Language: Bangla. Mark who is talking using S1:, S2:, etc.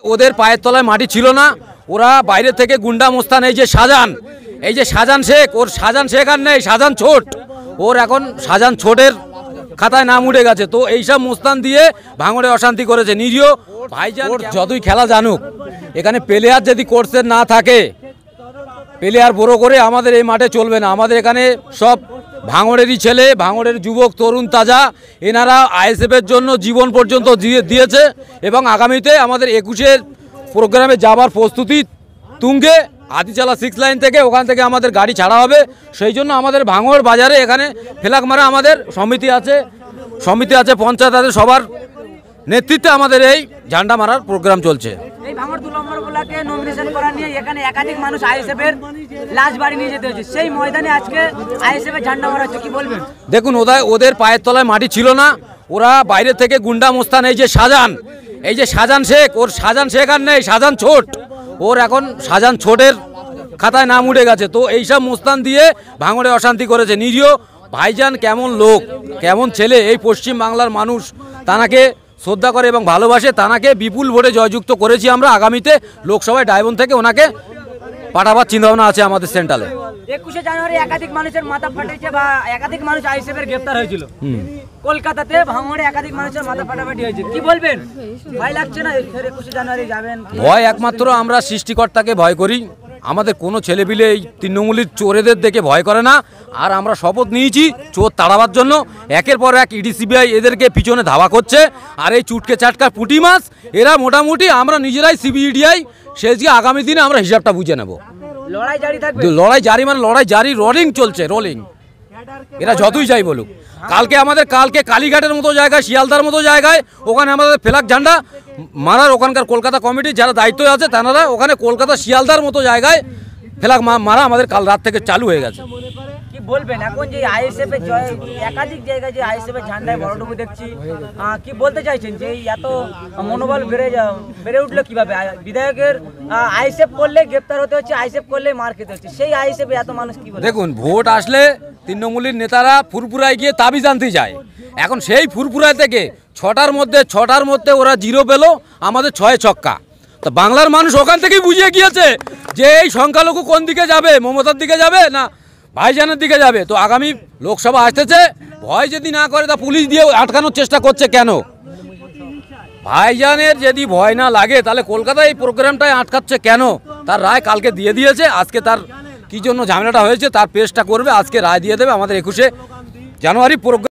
S1: ওদের পায়ের তলায় মাটি ছিল না, ওরা বাইরে থেকে গুন্ডা মোস্তান এই যে শাহজাহান শেখ, ওর শাহজাহান শেখ আর নেই, শাহজাহান ছোট, ওর এখন শাহজাহান ছোটের খাতায় নাম উঠে গেছে। তো এইসব মোস্তান দিয়ে ভাঙড়ে অশান্তি করেছে। নিরীহ ভাইজান ওর যতই খেলা জানুক, এখানে প্লেয়ার যদি কোর্সের না থাকে, প্লেয়ার বড় করে আমাদের এই মাঠে চলবে না। আমাদের এখানে সব ভাঙড়েরই ছেলে, ভাঙড়ের যুবক তরুণ তাজা, এনারা আইএসএফের জন্য জীবন পর্যন্ত দিয়েছে এবং আগামীতে আমাদের 21-এর প্রোগ্রামে যাবার প্রস্তুতি তুঙ্গে। আদিচালা 6 লাইন থেকে, ওখান থেকে আমাদের গাড়ি ছাড়া হবে। সেই জন্য আমাদের ভাঙড় বাজারে এখানে ফেলাক মারা আমাদের সমিতি আছে, পঞ্চায়েত আছে, সবার নেতৃত্বে আমাদের এই ঝান্ডা মারার প্রোগ্রাম চলছে।
S2: এই ভাঙড় 2 নম্বর ব্লকে নমিনেশন করা নিয়ে এখানে একাধিক মানুষ আইএসএফের লাশ বাড়ি নিয়ে যেতে হচ্ছে। সেই ময়দানে আজকে আইএসএফের ঝান্ডা মারা হচ্ছে, কি বলবেন?
S1: দেখুন, ওদের পায়ের তলায় মাটি ছিল না, ওরা বাইরে থেকে গুন্ডা মোস্তান এই যে শাহজাহান শেখ, ওর শাহজাহান শেখ আর নেই, শাহজাহান ছোট, ওর এখন শাহজাহান ছোটের খাতায় নাম উঠে গেছে। তো এইসব মোস্তান দিয়ে ভাঙড়ে অশান্তি করেছে। নিরীহ ভাইজান কেমন লোক, কেমন ছেলে, এই পশ্চিম বাংলার মানুষ তানাকে শ্রদ্ধা করে এবং ভালোবাসে। তানাকে বিপুল ভোটে জয়যুক্ত করেছি আমরা। আগামীতে লোকসভায় ডায়মন্ড থেকে ওনাকে পাঠাবার চিন্তাভাবনা আছে আমাদের সেন্ট্রালে।
S2: 21শে জানুয়ারি একাধিক মানুষের মাথা ফাটেছে বা একাধিক মানুষ আইএসএফের গ্রেফতার হয়েছিল কলকাতাতে। ভাঙড়ে একাধিক মানুষের মাথা ফাটাফাটি হয়েছে, কি বলবেন? ভয় লাগছে না 21শে জানুয়ারি যাবেন?
S1: ভয় একমাত্র আমরা সৃষ্টিকর্তাকে ভয় করি। আমাদের কোনো ছেলেপিলে এই তৃণমূলের চোরেদের দেখে ভয় করে না। আর আমরা শপথ নিয়েছি চোর তাড়াবার জন্য। একের পর এক ইডি সিবিআই এদেরকে পিছনে ধাওয়া করছে। আর এই চুটকে চাটকা পুঁটি মাছ এরা মোটামুটি আমরা নিজেরাই সিবিআই সেজকে আগামী দিনে আমরা হিসাবটা বুঝে নেব।
S2: লড়াই জারি থাকবে,
S1: লড়াই জারি মানে লড়াই জারি, রোলিং চলছে, রোলিং। এরা যতই যাই বলুক, কালকে কালীঘাটের মতো জায়গায়, শিয়ালদার মতো জায়গায় ওখানে আমাদের ফেলাক ঝান্ডা মারার ওখানকার কলকাতা কমিটির যারা দায়িত্ব আছে তারা ওখানে কলকাতা শিয়ালদার মতো জায়গায় ফেলাক মারা আমাদের কাল রাত থেকে চালু হয়ে গেছে।
S2: কি বলবেন এখন যে আইএসএফ এর একাধিক জায়গায় যে আইএসএফ এর ঝান্ডায় বড়টুকু দেখছি, কি বলতে চাইছেন যে এই এত মনোবল বেড়ে উঠলো কিভাবে? বিধায়কের আইএসএফ করলে গ্রেপ্তার হতে হচ্ছে, আইএসএফ করলে মার খেতে হচ্ছে, সেই আইএসএফ এত মানুষ কি বলে?
S1: দেখুন, ভোট আসলে তৃণমূলের নেতারা ফুরফুরায় গিয়ে তাবিজ আনতে যায়। এখন সেই ফুরফুরায় থেকে ছটার মধ্যে ওরা 0 পেল, আমাদের 6 ছক্কা। তো বাংলার মানুষ ওখান থেকেই বুঝিয়ে গিয়েছে যে এই সংখ্যালঘু কোন দিকে যাবে, মমতার দিকে যাবে না ভাইজানের দিকে যাবে। তো আগামী লোকসভা আসতেছে, ভয় যদি না করে তা পুলিশ দিয়ে আটকানোর চেষ্টা করছে কেন? ভাইজানের যদি ভয় না লাগে তাহলে কলকাতায় এই প্রোগ্রামটায় আটকাচ্ছে কেন? তার রায় কালকে দিয়ে দিয়েছে। আজকে তার কি জন্য ঝামেলাটা হয়েছে তার পেশটা করবে, আজকে রায় দিয়ে দেবে। আমাদের 21শে জানুয়ারি প্রোগ্রাম